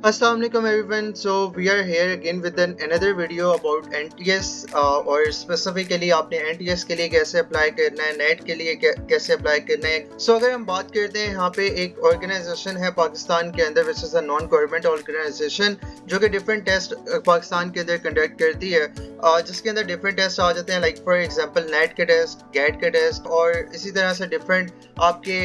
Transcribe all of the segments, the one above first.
Assalamu alaikum everyone. So we are here again with another video about NTS और specifically आपने NTS के लिए कैसे अप्लाई करना है, नेट के लिए कैसे अप्लाई करना है. So अगर हम बात करते हैं यहाँ पे एक ऑर्गेनाइजेशन है पाकिस्तान के अंदर which is a non government organisation जो कि डिफरेंट टेस्ट पाकिस्तान के अंदर कंडक्ट करती है जिसके अंदर डिफरेंट टेस्ट आ जाते हैं लाइक फॉर एग्जांपल नेट के टेस्ट, गेट के टेस्ट और इसी तरह से डिफरेंट आपके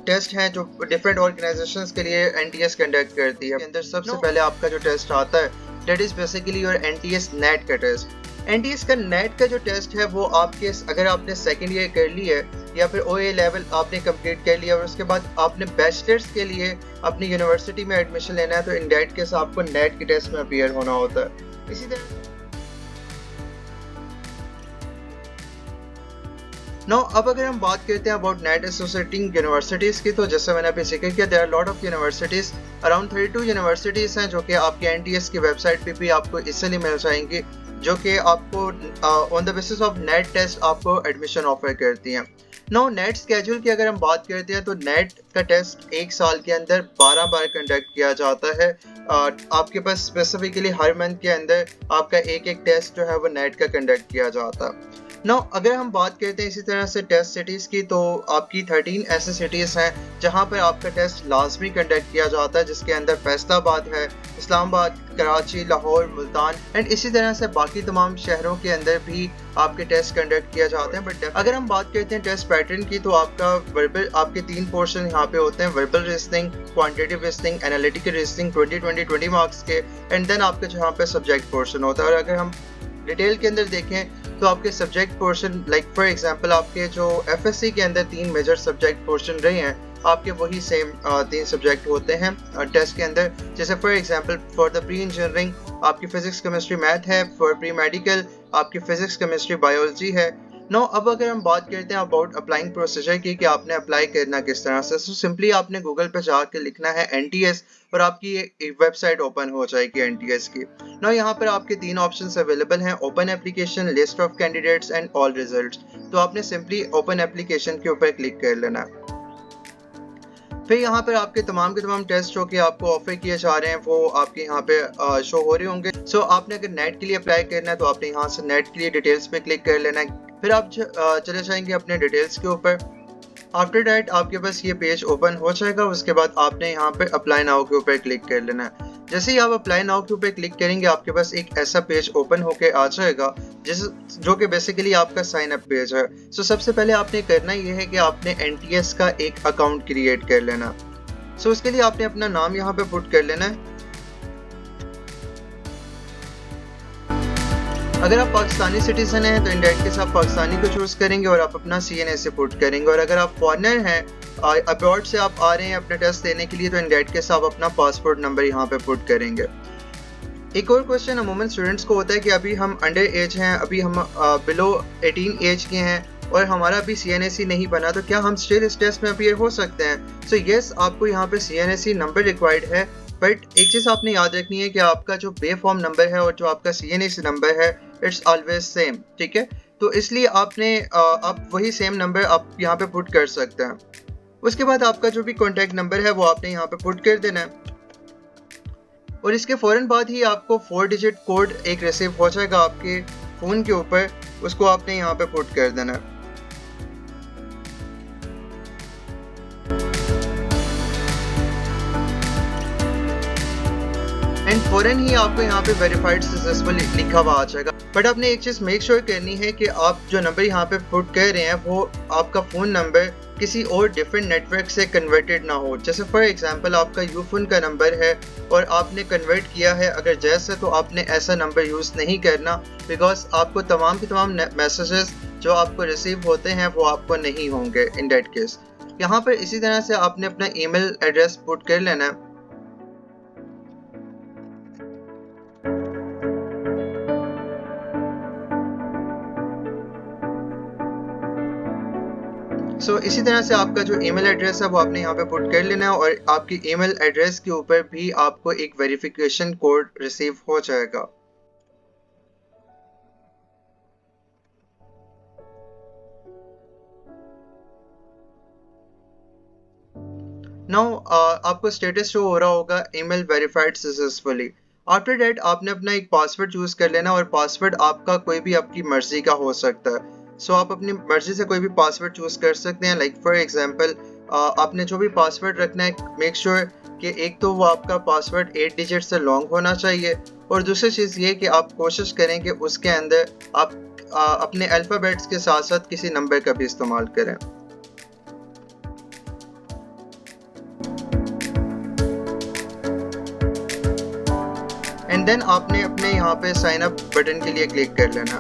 टेस्ट हैं जो डिफरेंट ऑर्गेनाइजेशंस के लिए एनटीएस कंडक्ट करती है. अंदर सबसे पहले आपका जो टेस्ट आता है that is basically your NTS net का टेस्ट. एनटीएस का नेट का जो टेस्ट है वो आपके अगर आपने सेकेंड ईयर कर ली है या फिर ओए लेवल आपने कंप्लीट कर लिया और उसके बाद आपने बैचलर्स के लिए अपनी यूनिवर्सिटी में एडमिशन लेना है तो इन दैट केस आपको नेट के टेस्ट में अपीयर होना होता है. इसी तरह नो अब अगर हम बात करते हैं अबाउट नेट एसोसिएटिंग यूनिवर्सिटीज़ की तो जैसे मैंने अभी जिक्र किया there are lot of universities around 32 universities हैं जो कि आपके एनटीएस की वेबसाइट पे भी आपको इसलिए मिल जाएंगी जो कि आपको on the basis of NET test आपको एडमिशन ऑफर करती हैं. नो नेट स्केड्यूल की अगर हम बात करते हैं तो नेट का टेस्ट एक साल के अंदर 12 बार कंडक्ट किया जाता है. आपके पास स्पेसिफिकली हर मंथ के अंदर आपका एक एक टेस्ट जो है वो नेट का कंडक्ट किया जाता है. नाउ अगर हम बात करते हैं इसी तरह से टेस्ट सिटीज़ की तो आपकी 13 ऐसे सिटीज़ हैं जहां पर आपका टेस्ट लाजमी कंडक्ट किया जाता है जिसके अंदर फैसलाबाद है, इस्लामाबाद, कराची, लाहौर, मुल्तान एंड इसी तरह से बाकी तमाम शहरों के अंदर भी आपके टेस्ट कंडक्ट किए जाते हैं. बट अगर हम बात करते हैं टेस्ट पैटर्न की तो आपका वर्बल आपके 3 पोर्शन यहाँ पे होते हैं verbal reasoning, quantitative reasoning, analytical reasoning 20 marks के एंड देन आपके जहाँ पे सब्जेक्ट पोर्शन होता है. और अगर हम डिटेल के अंदर देखें तो आपके subject portion like for example आपके जो एफएससी के अंदर 3 मेजर सब्जेक्ट पोर्शन रहे हैं आपके वही सेम 3 सब्जेक्ट होते हैं टेस्ट के अंदर. जैसे for example for the pre engineering आपकी फिजिक्स केमिस्ट्री मैथ है, फॉर प्री मेडिकल आपकी फिजिक्स केमिस्ट्री बायोलॉजी है. नो अब अगर हम बात करते हैं अबाउट अप्लाइंग प्रोसीजर की कि आपने अप्लाई करना किस तरह से सो सिंपली आपने गूगल पे जाके लिखना है एनटीएस और आपकी एक वेबसाइट ओपन हो जाएगी एनटीएस की. नो यहाँ पर आपके 3 ऑप्शंस अवेलेबल हैं open application, list of candidates and all results. तो आपने सिंपली ओपन एप्लीकेशन के ऊपर क्लिक कर लेना है. फिर यहाँ पर आपके तमाम के तमाम टेस्ट जो कि आपको ऑफर किए जा रहे हैं वो आपके यहाँ पे शो हो रहे होंगे. सो आपने अगर नेट के लिए अप्लाई करना है तो आपने यहाँ से नेट के लिए डिटेल्स पे क्लिक कर लेना है. फिर आप चले जाएंगे अपने डिटेल्स के ऊपर. आफ्टर दैट आपके पास ये पेज ओपन हो जाएगा. उसके बाद आपने यहाँ पे अप्लाई नाउ के ऊपर क्लिक कर लेना है. जैसे ही आप अप्लाई नाउ के ऊपर क्लिक करेंगे आपके पास एक ऐसा पेज ओपन होके आ जाएगा जिस जो कि बेसिकली आपका साइन अप पेज है. सो सबसे पहले आपने करना ये है कि आपने एनटीएस का एक अकाउंट क्रिएट कर लेना. सो उसके लिए आपने अपना नाम यहाँ पे पुट कर लेना है. अगर आप पाकिस्तानी सिटीजन हैं तो इन दैट केस आप पाकिस्तानी को चूज करेंगे और आप अपना सीएनए पुट करेंगे. और अगर आप फॉरेनर हैं अब्रॉड से आप आ रहे हैं अपने टेस्ट देने के लिए तो इन दैट केस आप अपना पासपोर्ट नंबर यहाँ पे पुट करेंगे. एक और क्वेश्चन अमूमन स्टूडेंट्स को होता है कि अभी हम अंडर एज हैं, अभी हम बिलो 18 एज के हैं और हमारा अभी सीएनएसी नहीं बना तो क्या हम स्टिल इस टेस्ट में अपीयर हो सकते हैं. सो यस आपको यहाँ पे सीएनएसी नंबर रिक्वायर्ड है. बट एक चीज़ आपने याद रखनी है कि आपका जो पे फॉर्म नंबर है और जो आपका सीएनएसी नंबर है इट्स ऑलवेज सेम. ठीक है, तो इसलिए आपने आप वही सेम नंबर आप यहाँ पे पुट कर सकते हैं. उसके बाद आपका जो भी कॉन्टैक्ट नंबर है वो आपने यहाँ पे पुट कर देना है. और इसके फ़ौरन बाद ही आपको 4 डिजिट कोड एक रिसीव हो जाएगा आपके फ़ोन के ऊपर. उसको आपने यहाँ पे पुट कर देना है. एंड फ़ौरन ही आपको यहाँ पे वेरीफाइड सक्सेसफुल लिखा हुआ आ जाएगा. बट आपने एक चीज़ मेक श्योर करनी है कि आप जो नंबर यहाँ पे पुट कर रहे हैं वो आपका फ़ोन नंबर किसी और डिफरेंट नेटवर्क से कन्वर्टेड ना हो. जैसे फॉर एग्जांपल आपका यूफोन का नंबर है और आपने कन्वर्ट किया है अगर जैसे तो आपने ऐसा नंबर यूज़ नहीं करना बिकॉज आपको तमाम के तमाम मैसेजेस जो आपको रिसीव होते हैं वो आपको नहीं होंगे इन दैट केस. यहाँ पर इसी तरह से आपने अपना ईमेल एड्रेस पुट कर लेना है. सो इसी तरह से आपका जो ईमेल एड्रेस है वो आपने यहाँ पे पुट कर लेना है और आपकी ईमेल एड्रेस के ऊपर भी आपको एक वेरिफिकेशन कोड रिसीव हो जाएगा. नाउ आपको स्टेटस शो हो रहा होगा email verified successfully. After that आपने अपना एक पासवर्ड चूज कर लेना और पासवर्ड आपका कोई भी आपकी मर्जी का हो सकता है। सो आप अपनी मर्जी से कोई भी पासवर्ड चूज कर सकते हैं। लाइक फॉर एग्जांपल आपने जो भी पासवर्ड रखना है मेक श्योर कि एक तो वो आपका पासवर्ड 8 डिजिट से लॉन्ग होना चाहिए, और दूसरी चीज़ ये कि आप कोशिश करें कि उसके अंदर आप अपने अल्फ़ाबेट्स के साथ साथ किसी नंबर का भी इस्तेमाल करें। एंड देन आपने अपने यहाँ पे साइन अप बटन के लिए क्लिक कर लेना।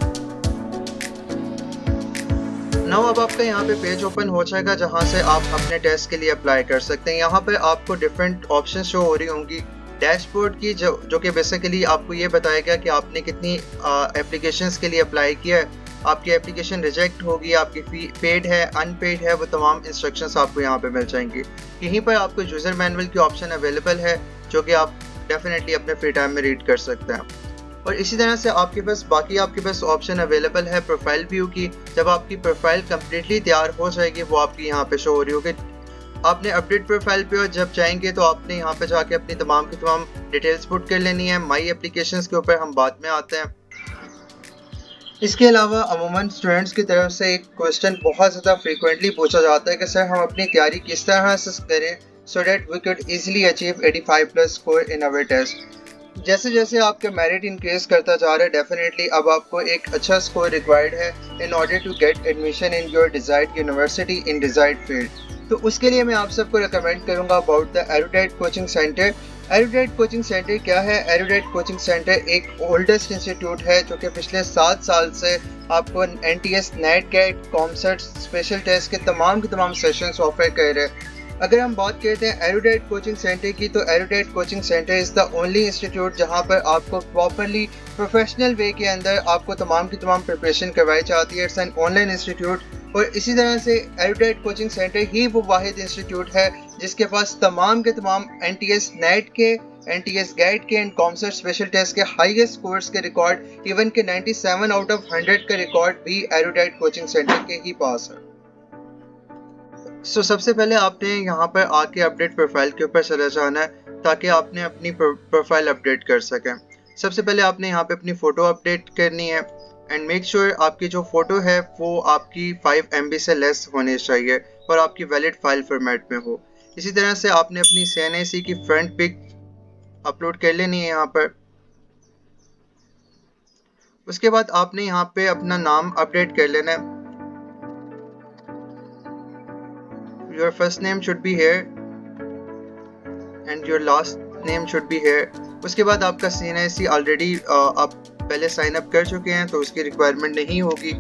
नाउ अब आपका यहाँ पे पेज ओपन हो जाएगा जहाँ से आप अपने टेस्ट के लिए अप्लाई कर सकते हैं। यहाँ पे आपको डिफरेंट ऑप्शन शो हो रही होंगी डैशबोर्ड की, जो कि बेसिकली आपको ये बताएगा कि आपने कितनी एप्लीकेशंस के लिए अप्लाई किया है, आपकी एप्लीकेशन रिजेक्ट होगी, आपकी फी पेड है अनपेड है, वो तमाम इंस्ट्रक्शंस आपको यहाँ पे मिल जाएंगी। यहीं पर आपको यूज़र मैनुअल की ऑप्शन अवेलेबल है जो कि आप डेफिनेटली अपने फ्री टाइम में रीड कर सकते हैं। और इसी तरह से आपके पास ऑप्शन अवेलेबल है प्रोफाइल व्यू की। जब आपकी प्रोफाइल कम्प्लीटली तैयार हो जाएगी वो आपकी यहाँ पे शो हो रही होगी। आपने अपडेट प्रोफाइल पे और जब जाएंगे तो आपने यहाँ पे जाके अपनी तमाम की तमाम डिटेल्स पुट कर लेनी है। माई एप्लीकेशंस के ऊपर हम बाद में आते हैं। इसके अलावा अमूमन स्टूडेंट्स की तरफ से एक क्वेश्चन बहुत ज़्यादा फ्रीक्वेंटली पूछा जाता है कि सर हम अपनी तैयारी किस तरह से करें so that we could easily achieve 85+ score in our test. जैसे जैसे आपका मेरिट इंक्रीज करता जा रहा है डेफिनेटली अब आपको एक अच्छा स्कोर रिक्वायर्ड है in order to get admission in your desired university in desired field. तो उसके लिए मैं आप सबको रिकमेंड करूंगा about the Erudite coaching centre. Erudite coaching centre क्या है? एरुडाइट कोचिंग सेंटर एक ओल्डेस्ट इंस्टीट्यूट है जो कि पिछले 7 साल से आपको NTS, नेट, गेट, कॉमसर्ट, स्पेशल टेस्ट के तमाम सेशंस ऑफर कर रहे हैं। अगर हम बात करते हैं एरुडाइट कोचिंग सेंटर की, तो erudite coaching centre is the only institute जहां पर आपको प्रॉपरली प्रोफेशनल वे के अंदर आपको तमाम की तमाम प्रिपरेशन करवाई जाती है। It's an online institute. और इसी तरह से एरुडाइट कोचिंग सेंटर ही वो वाहिद इंस्टीट्यूट है जिसके पास तमाम के तमाम NTS नेट के, NTS गेट के एंड कॉमसर्ट स्पेशल टेस्ट के हाईएस्ट स्कोर्स के रिकॉर्ड, इवन के 97 आउट ऑफ 100 का रिकॉर्ड भी एरुडाइट कोचिंग सेंटर के ही पास है। सो सबसे पहले आपने यहाँ पर आके अपडेट प्रोफाइल के ऊपर चले जाना है ताकि आपने अपनी प्रोफाइल अपडेट कर सकें। सबसे पहले आपने यहाँ पे अपनी फ़ोटो अपडेट करनी है एंड मेक श्योर आपकी जो फ़ोटो है वो आपकी 5 MB से लेस होनी चाहिए और आपकी वैलिड फाइल फॉर्मेट में हो। इसी तरह से आपने अपनी CNIC की फ्रंट पिक अपलोड कर लेनी है यहाँ पर। उसके बाद आपने यहाँ पे अपना नाम अपडेट कर लेना है। Your first name should be here and your last name should be here. उसके बाद आपका CNIC ऑलरेडी आप पहले साइन अप कर चुके हैं तो उसकी रिक्वायरमेंट नहीं होगी।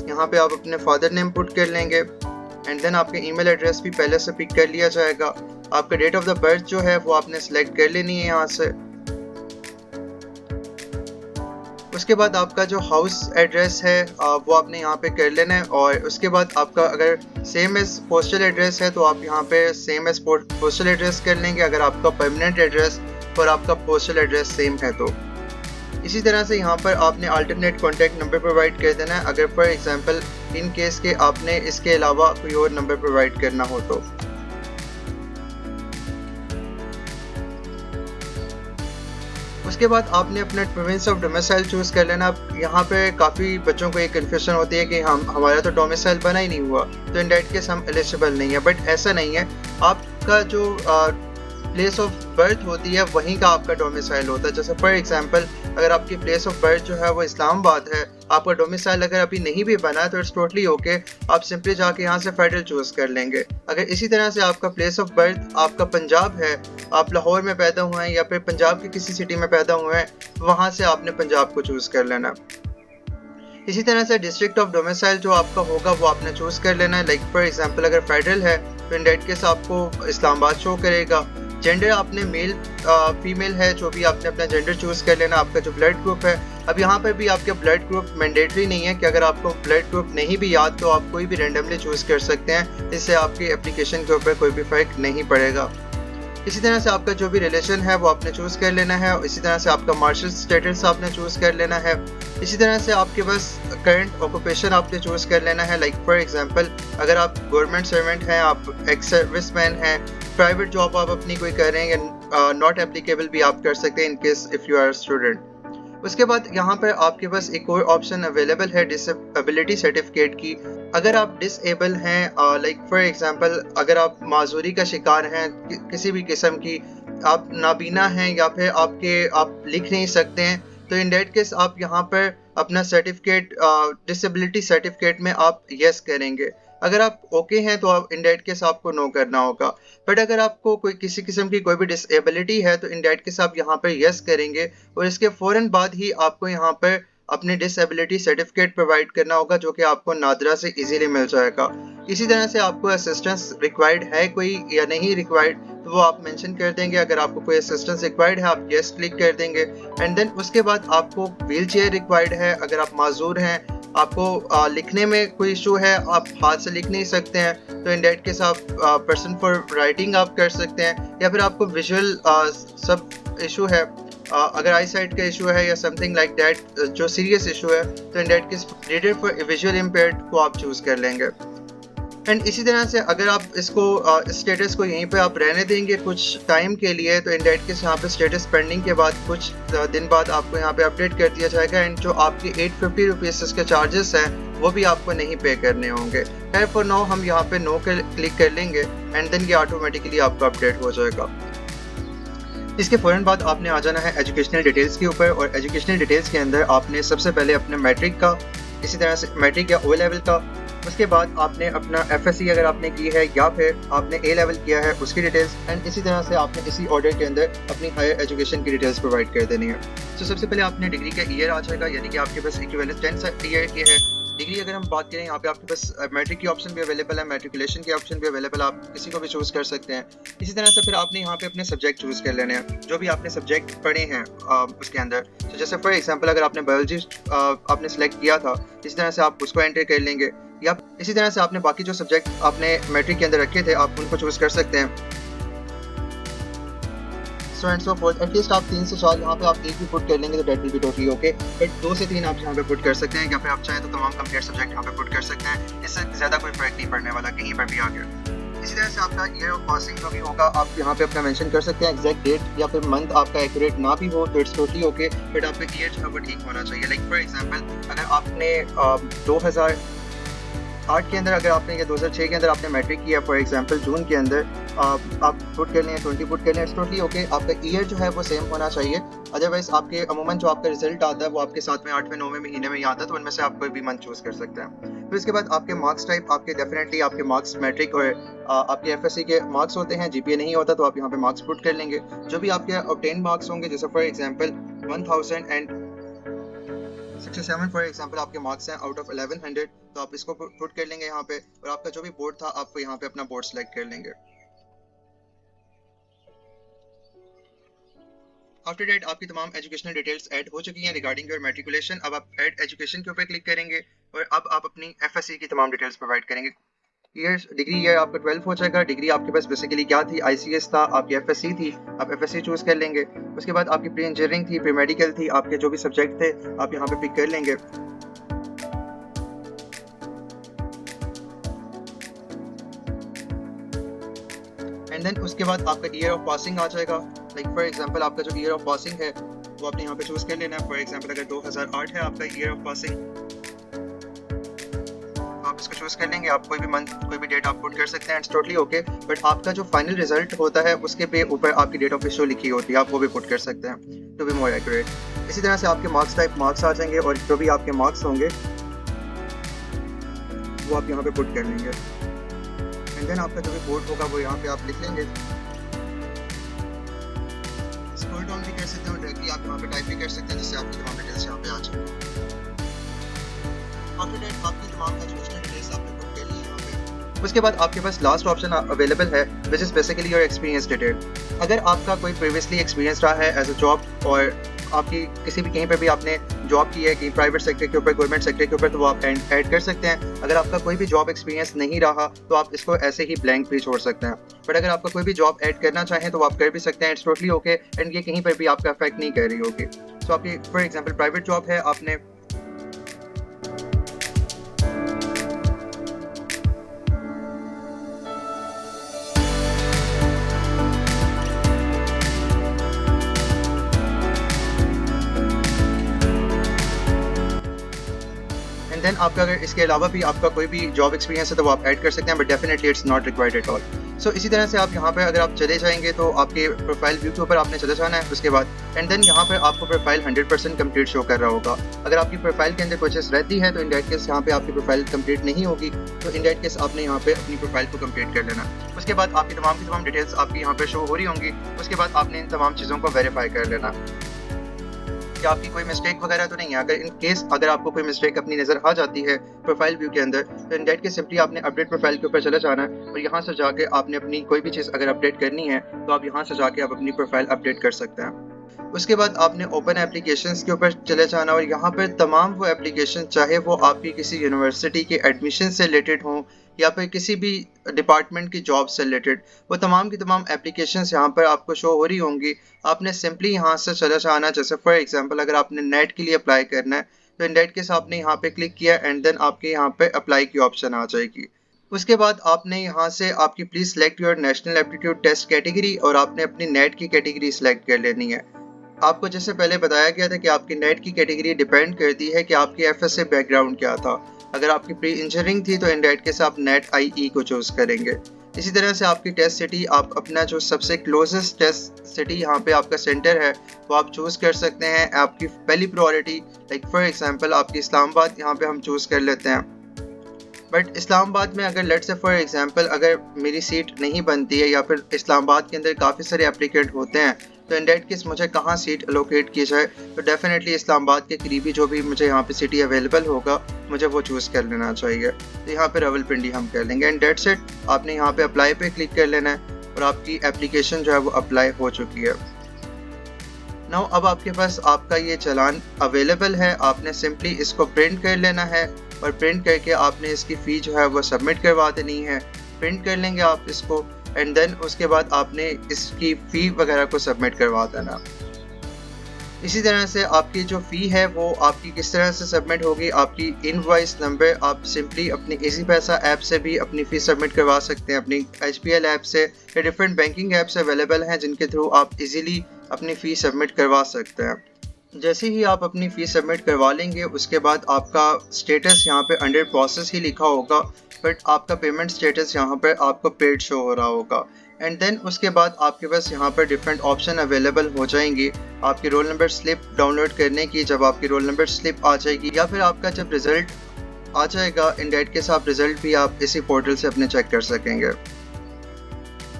यहाँ पे आप अपने फादर नेम पुट कर लेंगे एंड देन आपके ईमेल एड्रेस भी पहले से पिक कर लिया जाएगा। आपका डेट ऑफ द बर्थ जो है वो आपने सेलेक्ट कर लेनी है यहाँ से। उसके बाद आपका जो हाउस एड्रेस है वो आपने यहाँ पे कर लेना है। और उसके बाद आपका अगर सेम एज पोस्टल एड्रेस है तो आप यहाँ पे सेम एज पोस्टल एड्रेस कर लेंगे अगर आपका परमानेंट एड्रेस और आपका पोस्टल एड्रेस सेम है तो। इसी तरह से यहाँ पर आपने अल्टरनेट कॉन्टैक्ट नंबर प्रोवाइड कर देना है अगर फॉर एग्जांपल इन केस के आपने इसके अलावा कोई और नंबर प्रोवाइड करना हो तो। उसके बाद आपने अपना प्रोविंस ऑफ डोमिसाइल चूज़ कर लेना। यहाँ पे काफ़ी बच्चों को एक कन्फ्यूजन होती है कि हमारा तो डोमिसाइल बना ही नहीं हुआ तो इन दैट केस हम एलिजिबल नहीं है, बट ऐसा नहीं है। आपका जो प्लेस ऑफ बर्थ होती है वहीं का आपका डोमिसाइल होता है। जैसे फॉर एग्जांपल अगर आपकी प्लेस ऑफ बर्थ जो है वो इस्लामाबाद है, आपका डोमिसाइल अगर अभी नहीं भी बना है तो इट्स टोटली ओके, आप सिंपली जाके यहाँ से फेडरल चूज़ कर लेंगे। अगर इसी तरह से आपका प्लेस ऑफ बर्थ आपका पंजाब है, आप लाहौर में पैदा हुए हैं या फिर पंजाब की किसी सिटी में पैदा हुए हैं, वहाँ से आपने पंजाब को चूज़ कर लेना। इसी तरह से डिस्ट्रिक्ट ऑफ डोमिसाइल जो आपका होगा वो आपने चूज़ कर लेना है। लाइक फॉर एग्जांपल अगर फेडरल है तो इन दैट केस आपको इस्लामाबाद शो करेगा। जेंडर आपने मेल फीमेल है जो भी आपने अपना जेंडर चूज़ कर लेना। आपका जो ब्लड ग्रुप है, अब यहाँ पर भी आपके ब्लड ग्रुप मैंडेटरी नहीं है कि अगर आपको ब्लड ग्रुप नहीं भी याद तो आप कोई भी रैंडमली चूज़ कर सकते हैं, इससे आपकी एप्लीकेशन के ऊपर कोई भी फ़र्क नहीं पड़ेगा। इसी तरह से आपका जो भी रिलेशन है वो आपने चूज़ कर लेना है। इसी तरह से आपका मार्शल स्टेटस आपने चूज़ कर लेना है। इसी तरह से आपके पास करंट ऑक्यूपेशन आपने चूज़ कर लेना है। लाइक फॉर एग्जांपल अगर आप गवर्नमेंट सर्वेंट हैं, आप एक्स सर्विस मैन हैं प्राइवेट जॉब आप अपनी कोई कर रहे हैं, नॉट एप्लीकेबल भी आप कर सकते हैं in case if you are student. उसके बाद यहाँ पर आपके पास एक और ऑप्शन अवेलेबल है डिसेबिलिटी सर्टिफिकेट की। अगर आप डिसेबल हैं, लाइक फॉर एग्जांपल अगर आप माजूरी का शिकार हैं किसी भी किस्म की, आप नाबीना हैं या फिर आप लिख नहीं सकते हैं, तो इन डेट केस आप यहाँ पर अपना सर्टिफिकेट डिसेबिलिटी सर्टिफिकेट में आप यस करेंगे। अगर आप ओके हैं तो आप इन डेट केस आपको नो करना होगा। बट अगर आपको कोई किसी किस्म की कोई भी डिसेबिलिटी है तो इन डेट केस आप यहाँ पर यस करेंगे और इसके फ़ौरन बाद ही आपको यहाँ पर अपने डिसेबिलिटी सर्टिफिकेट प्रोवाइड करना होगा, जो कि आपको नादरा से इजीली मिल जाएगा। इसी तरह से आपको असिस्टेंस रिक्वायर्ड है कोई या नहीं रिक्वायर्ड, तो वो आप मेंशन कर देंगे। अगर आपको कोई असिस्टेंस रिक्वायर्ड है आप यस क्लिक कर देंगे। एंड देन उसके बाद आपको व्हील चेयर रिक्वायर्ड है। अगर आप माजूर हैं, आपको लिखने में कोई इशू है, आप हाथ से लिख नहीं सकते हैं, तो इन डेट केस आप पर्सन फॉर राइटिंग आप कर सकते हैं। या फिर आपको विजुअल सब इशू है, अगर आई साइट का इशू है या समथिंग लाइक दैट जो सीरियस इशू है, तो in that case reader for visual impaired को आप चूज़ कर लेंगे। एंड इसी तरह से अगर आप इसको स्टेटस को यहीं पे आप रहने देंगे कुछ टाइम के लिए, तो इन डेट केस यहाँ पे स्टेटस पेंडिंग के बाद कुछ दिन बाद आपको यहाँ पे अपडेट कर दिया जाएगा। एंड जो आपके 850 रुपीज़ इसके चार्जेस हैं वो भी आपको नहीं पे करने होंगे। खैर फॉर नाउ हम यहाँ पे नो क्लिक कर लेंगे एंड देन ये ऑटोमेटिकली आपका अपडेट हो जाएगा। इसके फ़ौरन बाद आपने आ जाना है एजुकेशनल डिटेल्स के ऊपर, और एजुकेशनल डिटेल्स के अंदर आपने सबसे पहले अपने मैट्रिक का, इसी तरह से मैट्रिक या ओ लेवल का, उसके बाद आपने अपना एफएससी अगर आपने की है या फिर आपने ए लेवल किया है उसकी डिटेल्स, एंड इसी तरह से आपने इसी ऑर्डर के अंदर अपनी हायर एजुकेशन की डिटेल्स प्रोवाइड कर देनी है। तो सबसे पहले आपने डिग्री का ईयर आ जाएगा, यानी कि आपके पास इक्विवेलेंट 10 ईयर की है डिग्री। अगर हम बात करें यहाँ पे आपके पास मैट्रिक की ऑप्शन भी अवेलेबल है, मैट्रिकुलेशन की ऑप्शन भी अवेलेबल है, आप किसी को भी चूज़ कर सकते हैं। इसी तरह से फिर आपने यहाँ पे अपने सब्जेक्ट चूज़ कर लेने हैं जो भी आपने सब्जेक्ट पढ़े हैं उसके अंदर। तो जैसे फॉर एग्जांपल अगर आपने बायोलॉजी आपने सेलेक्ट किया था, इस तरह से आप उसको एंटर कर लेंगे, या इसी तरह से आपने बाकी जो सब्जेक्ट आपने मैट्रिक के अंदर रखे थे आप उनको चूज़ कर सकते हैं। So and so fourth, at least आप 3 से 4 यहाँ पे आप एक भी पुट कर लेंगे तो that will be totally okay. But 2 से 3 आप यहाँ पे पुट कर सकते हैं, या फिर आप चाहें तो तमाम कंप्लीट सब्जेक्ट यहाँ पे पुट कर सकते हैं। इससे ज़्यादा कोई फर्क नहीं पड़ने वाला, कहीं पर भी आ गया। इसी तरह से आपका ईयर ऑफ पासिंग जो भी होगा आप यहाँ पे अपना मेंशन कर सकते हैं। एग्जैक्ट डेट या फिर मंथ आपका एक्यूरेट ना भी हो तो इट्स टोटली ओके, बट आपका ईयर जो है वो ठीक होना चाहिए। लाइक फॉर एग्जांपल अगर आपने 2008 के अंदर अगर आपने या 2006 के अंदर आपने मैट्रिक किया फॉर एग्जांपल जून के अंदर, आप पुट कर लें 20 पुट कर लें, इट्स टोटली ओके। आपका ईयर जो है वो सेम होना चाहिए, अदरवाइज आपके अमूमन जो आपका रिजल्ट आता है वो आपके 7वें 8वें 9वें महीने में ही आता है, तो उनमें से आप कोई भी मंथ चूज़ कर सकते हैं। फिर इसके बाद आपके मार्क्स टाइप, आपके डेफिनेटली आपके मार्क्स मैट्रिक और आपके एफएससी के मार्क्स होते हैं, जीपीए नहीं होता तो आप यहाँ पे मार्क्स पुट कर लेंगे। जो भी आपके ऑब्टेन मार्क्स होंगे, जैसे फॉर एग्जांपल 1067 फॉर एग्जांपल आपके मार्क्स हैं आउट ऑफ 1100, तो आप इसको पुट कर लेंगे यहाँ पे, और आपका जो भी बोर्ड था आपको यहाँ पे अपना बोर्ड सेलेक्ट कर लेंगे। आफ्टर डेट आपकी तमाम एजुकेशनल डिटेल्स ऐड हो चुकी हैं रिगार्डिंग योर मैट्रिकुलेशन। अब आप ऐड एजुकेशन के ऊपर क्लिक करेंगे और अब आप अपनी एफएससी की तमाम डिटेल्स प्रोवाइड करेंगे। डिग्री ईयर आपका 12 हो जाएगा। डिग्री आपके पास बेसिकली क्या थी, आईसीएस था, आपकी एफएससी थी, आप एफएससी चूज कर लेंगे। उसके बाद आपकी प्री इंजीनियरिंग थी, प्री मेडिकल थी, आपके जो भी सब्जेक्ट थे आप यहाँ पे पिक कर लेंगे। एंड देन उसके बाद आपका ईयर ऑफ पासिंग आ जाएगा। लाइक फॉर एग्जांपल आपका जो ईयर ऑफ पासिंग है वो आपने यहाँ पे चूज कर लेना है। फॉर एग्जांपल अगर 2008 है आपका ईयर ऑफ पासिंग, आप इसको चूज कर लेंगे। आप कोई भी मंथ कोई भी डेट आप पुट कर सकते हैं, इट्स टोटली ओके। बट आपका जो फाइनल रिजल्ट होता है उसके पे ऊपर आपकी डेट ऑफ इशू लिखी होती है, आप वो भी पुट कर सकते हैं टू बी मोर एक्यूरेट। इसी तरह से आपके मार्क्स टाइप मार्क्स आ जाएंगे, और जो भी आपके मार्क्स होंगे वो आप यहाँ पे पुट कर लेंगे। एंड देन आपका जो भी बोर्ड होगा वो यहाँ पे आप लिख लेंगे। स्क्रॉल डाउन भी कर सकते हैं और डायरेक्टली आप यहाँ पे टाइप भी कर सकते हैं, जिससे आपकी तमाम डिटेल्स यहाँ पे आ जाए। आफ्टर दैट आपकी तमाम एजुकेशनल डिटेल्स आपने पुट कर ली यहाँ पे। उसके बाद आपके पास लास्ट ऑप्शन अवेलेबल है which is basically your experience detail. अगर आपका कोई प्रीवियसली एक्सपीरियंस रहा है एज अ जॉब, और आपकी किसी भी कहीं पे भी आपने जॉब की है कि प्राइवेट सेक्टर के ऊपर, गवर्नमेंट सेक्टर के ऊपर, तो वो आप ऐड कर सकते हैं। अगर आपका कोई भी जॉब एक्सपीरियंस नहीं रहा तो आप इसको ऐसे ही ब्लैंक भी छोड़ सकते हैं। बट अगर आपका कोई भी जॉब ऐड करना चाहें तो आप कर भी सकते हैं, इट्स टोटली ओके। एंड ये कहीं पर भी आपका अफेक्ट नहीं कर रही होगी। सो आपकी फॉर एग्जाम्पल प्राइवेट जॉब है, आपने देन आपका अगर इसके अलावा भी आपका कोई भी जॉब एक्सपीरियंस है तो वो आप ऐड कर सकते हैं, but definitely it's not required at all. So इसी तरह से आप यहाँ पे अगर आप चले जाएंगे तो आपके प्रोफाइल व्यू के ऊपर आपने चले जाना है उसके बाद, एंड देन यहाँ पे आपको प्रोफाइल 100% कंप्लीट शो कर रहा होगा। अगर आपकी प्रोफाइल के अंदर कोई चीज़ रहती है तो इन दैट केस यहाँ पे आपकी प्रोफाइल कंप्लीट नहीं होगी, तो इन दैट केस आपने यहाँ पे अपनी प्रोफाइल को कंप्लीट कर लेना। उसके बाद आपकी तमाम डिटेल्स आपकी यहाँ पे शो हो रही होंगी। उसके बाद आपने इन तमाम चीज़ों को वेरीफाई कर लेना कि आपकी कोई मिस्टेक वगैरह तो नहीं है। अगर इन केस अगर आपको कोई मिस्टेक अपनी नज़र आ जाती है प्रोफाइल व्यू के अंदर, तो इन दैट केस सिंपली आपने अपडेट प्रोफाइल के ऊपर चले जाना है और यहाँ से जाके आपने अपनी कोई भी चीज़ अगर अपडेट करनी है तो आप यहाँ से जाके आप अपनी प्रोफाइल अपडेट कर सकते हैं। उसके बाद आपने ओपन एप्लीकेशंस के ऊपर चले जाना और यहाँ पर तमाम वो एप्लीकेशन, चाहे वो आपकी किसी यूनिवर्सिटी के एडमिशन से रिलेटेड हों या फिर किसी भी डिपार्टमेंट की जॉब से रिलेटेड, वो तमाम की तमाम एप्लीकेशंस यहाँ पर आपको शो हो रही होंगी। आपने सिंपली यहाँ से चले जाना। जैसे फॉर एग्जांपल अगर आपने नेट के लिए अप्लाई करना है तो इन दैट केस आपने यहाँ पे क्लिक किया एंड देन आपके यहाँ पे अप्लाई की ऑप्शन आ जाएगी। उसके बाद आपने यहाँ से आपकी please select your national aptitude test category और आपने अपनी नेट की कैटेगरी सेलेक्ट कर लेनी है। आपको जैसे पहले बताया गया था कि आपकी नेट की कैटेगरी डिपेंड करती है कि आपकी एफएसए बैकग्राउंड क्या था। अगर आपकी प्री इंजीनियरिंग थी तो इन दैट केस आप नेट आईई को चूज करेंगे। इसी तरह से आपकी टेस्ट सिटी, आप अपना जो सबसे क्लोजेस्ट टेस्ट सिटी यहाँ पे आपका सेंटर है वो आप चूज कर सकते हैं। आपकी पहली प्रायोरिटी लाइक फॉर एग्जांपल आपकी इस्लामाबाद यहाँ पे हम चूज कर लेते हैं। बट इस्लामाबाद में अगर लेट्स से फॉर एग्जांपल अगर मेरी सीट नहीं बनती है या फिर इस्लामाबाद के अंदर काफ़ी सारे एप्लीकेंट होते हैं, तो इन दैट केस मुझे कहाँ सीट अलोकेट की जाए, तो डेफिनेटली इस्लामाबाद के करीबी जो भी मुझे यहाँ पे सिटी अवेलेबल होगा मुझे वो चूज़ कर लेना चाहिए। तो यहाँ पे रावलपिंडी हम कर लेंगे एंड दैट्स इट। आपने यहाँ पे अप्लाई पे क्लिक कर लेना है और आपकी एप्लीकेशन जो है वो अप्लाई हो चुकी है। नाउ अब आपके पास आपका ये चालान अवेलेबल है। आपने सिंपली इसको प्रिंट कर लेना है और प्रिंट करके आपने इसकी फ़ी जो है वो सबमिट करवा देनी है। प्रिंट कर लेंगे आप इसको एंड देन उसके बाद आपने इसकी फ़ी वगैरह को सबमिट करवा देना। इसी तरह से आपकी जो फ़ी है वो आपकी किस तरह से सबमिट होगी, आपकी इनवॉइस नंबर आप सिंपली अपनी इजी पैसा ऐप से भी अपनी फ़ी सबमिट करवा सकते हैं। अपनी HPL ऐप से या डिफरेंट बैंकिंग ऐप्स अवेलेबल हैं जिनके थ्रू आप इजीली अपनी फ़ी सबमिट करवा सकते हैं। जैसे ही आप अपनी फ़ी सबमिट करवा लेंगे उसके बाद आपका स्टेटस यहाँ पे अंडर प्रोसेस ही लिखा होगा, बट आपका पेमेंट स्टेटस यहाँ पर आपको पेड शो हो रहा होगा। एंड देन उसके बाद आपके पास यहाँ पर डिफरेंट ऑप्शन अवेलेबल हो जाएंगी आपकी रोल नंबर स्लिप डाउनलोड करने की। जब आपकी रोल नंबर स्लिप आ जाएगी या फिर आपका जब रिजल्ट आ जाएगा, इन दैट केस आप रिजल्ट भी आप इसी पोर्टल से अपने चेक कर सकेंगे।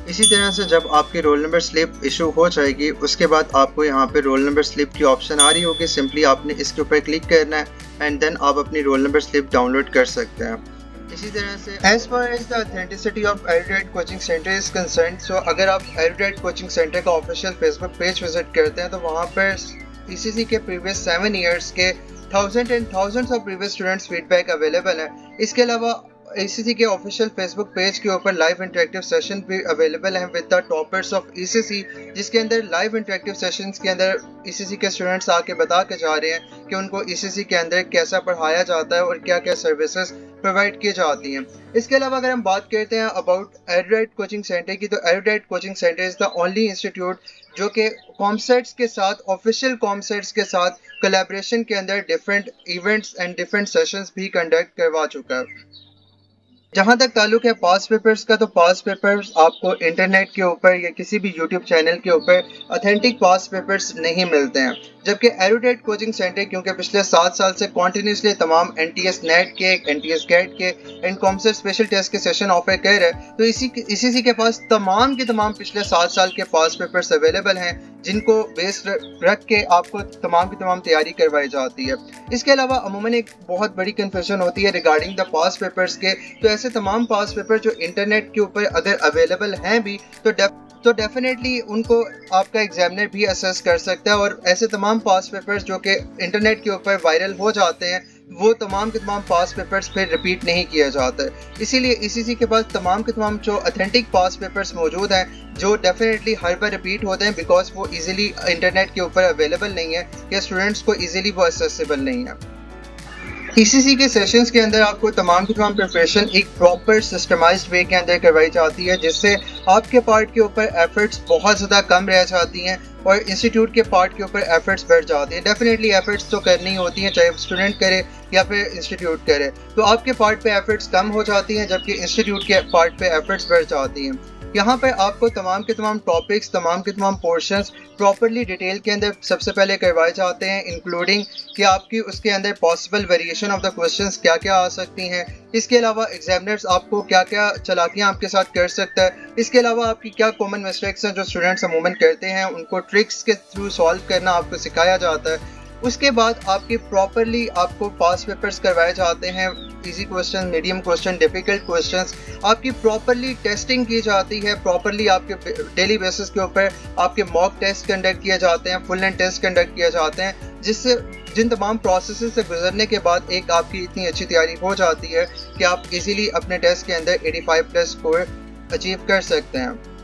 इसी तरह से जब आपकी रोल नंबर स्लिप इशू हो जाएगी उसके बाद आपको यहाँ पे रोल नंबर स्लिप की ऑप्शन आ रही होगी। सिंपली आपने इसके ऊपर क्लिक करना है एंड देन आप अपनी रोल नंबर स्लिप डाउनलोड कर सकते हैं। इसी तरह से as far as the authenticity of Erudite coaching centre is concerned, so अगर आप एरुडाइट कोचिंग सेंटर का ऑफिशियल फेसबुक पेज विजिट करते हैं तो वहाँ पर ECC के प्रीवियस 7 ईयर्स के thousand and thousands of previous students feedback available है। इसके अलावा ECC के ऑफिशियल फेसबुक पेज के ऊपर लाइव इंटरेक्टिव सेशन भी अवेलेबल हैं with the toppers of ECC, जिसके अंदर लाइव इंटरेक्टिव सेशंस के अंदर ECC के स्टूडेंट्स आके बता के जा रहे हैं कि उनको ECC के अंदर कैसा पढ़ाया जाता है और क्या क्या सर्विसेज प्रोवाइड की जाती हैं। इसके अलावा अगर हम बात करते हैं अबाउट एरुडाइट कोचिंग सेंटर की, तो erudite coaching centre is the only institute जो कि कॉमसेट्स के साथ, ऑफिशियल कॉमसेट्स के साथ कोलैबोरेशन के अंदर different events and different sessions भी कंडक्ट करवा चुका है। जहाँ तक ताल्लुक है पास पेपर्स का, तो पास पेपर्स आपको इंटरनेट के ऊपर या किसी भी यूट्यूब चैनल के ऊपर ऑथेंटिक पास पेपर्स नहीं मिलते हैं, जबकि एरुडाइट कोचिंग सेंटर क्योंकि पिछले 7 साल से कॉन्टीन्यूसली तमाम NTS नेट के, NTS गेट के एंड कॉमसेट स्पेशल टेस्ट के सेशन ऑफर कर रहे हैं, तो इसी के पास तमाम के तमाम पिछले 7 साल के पास पेपर्स अवेलेबल हैं जिनको बेस रख के आपको तमाम की तमाम तैयारी करवाई जाती है। इसके अलावा अमूमन एक बहुत बड़ी कन्फ्यूजन होती है रिगार्डिंग द पास पेपर्स के, तो ऐसे तमाम पास पेपर जो इंटरनेट के ऊपर अगर अवेलेबल हैं भी तो डेफिनेटली उनको आपका एग्जामिनर भी असेस कर सकता है, और ऐसे तमाम पास पेपर्स जो कि इंटरनेट के ऊपर वायरल हो जाते हैं वो तमाम के तमाम पास पेपर्स फिर रिपीट नहीं किया जाता है। इसीलिए ECC के पास तमाम के तमाम जो ऑथेंटिक पास पेपर्स मौजूद हैं जो डेफिनेटली हर बार रिपीट होते हैं बिकॉज वो इजीली इंटरनेट के ऊपर अवेलेबल नहीं है या स्टूडेंट्स को इजीली वो एक्सेसिबल नहीं है। ईसीसी के सेशंस के अंदर आपको तमाम की तमाम प्रिपरेशन एक प्रॉपर सिस्टमाइज्ड वे के अंदर करवाई जाती है, जिससे आपके पार्ट के ऊपर एफर्ट्स बहुत ज़्यादा कम रह जाती हैं और इंस्टीट्यूट के पार्ट के ऊपर एफर्ट्स बढ़ जाते हैं। डेफिनेटली एफर्ट्स तो करनी होती हैं, चाहे स्टूडेंट करे या फिर इंस्टीट्यूट करे, तो आपके पार्ट पे एफर्ट्स कम हो जाती हैं जबकि इंस्टीट्यूट के पार्ट पे एफर्ट्स बढ़ जाती हैं। यहाँ पे आपको तमाम के तमाम टॉपिक्स, तमाम के तमाम पोर्शंस प्रॉपरली डिटेल के अंदर सबसे पहले करवाए जाते हैं, इंक्लूडिंग कि आपकी उसके अंदर possible variation of the questions क्या क्या आ सकती हैं। इसके अलावा एग्जामिनर्स आपको क्या क्या चालाकियाँ आपके साथ कर सकता है, इसके अलावा आपकी क्या कॉमन मिस्टेक्स हैं जो स्टूडेंट्स अमूमन करते हैं, उनको ट्रिक्स के थ्रू सॉल्व करना आपको सिखाया जाता है। उसके बाद आपके प्रॉपरली आपको पास पेपर्स करवाए जाते हैं, easy question, medium question, difficult questions, आपकी प्रॉपरली टेस्टिंग की जाती है। प्रॉपरली आपके डेली बेसिस के ऊपर आपके मॉक टेस्ट कंडक्ट किए जाते हैं, फुल एंड टेस्ट कंडक्ट किए जाते हैं, जिससे जिन तमाम प्रोसेस से गुजरने के बाद एक आपकी इतनी अच्छी तैयारी हो जाती है कि आप इजीली अपने टेस्ट के अंदर 85+ स्कोर अचीव कर सकते हैं।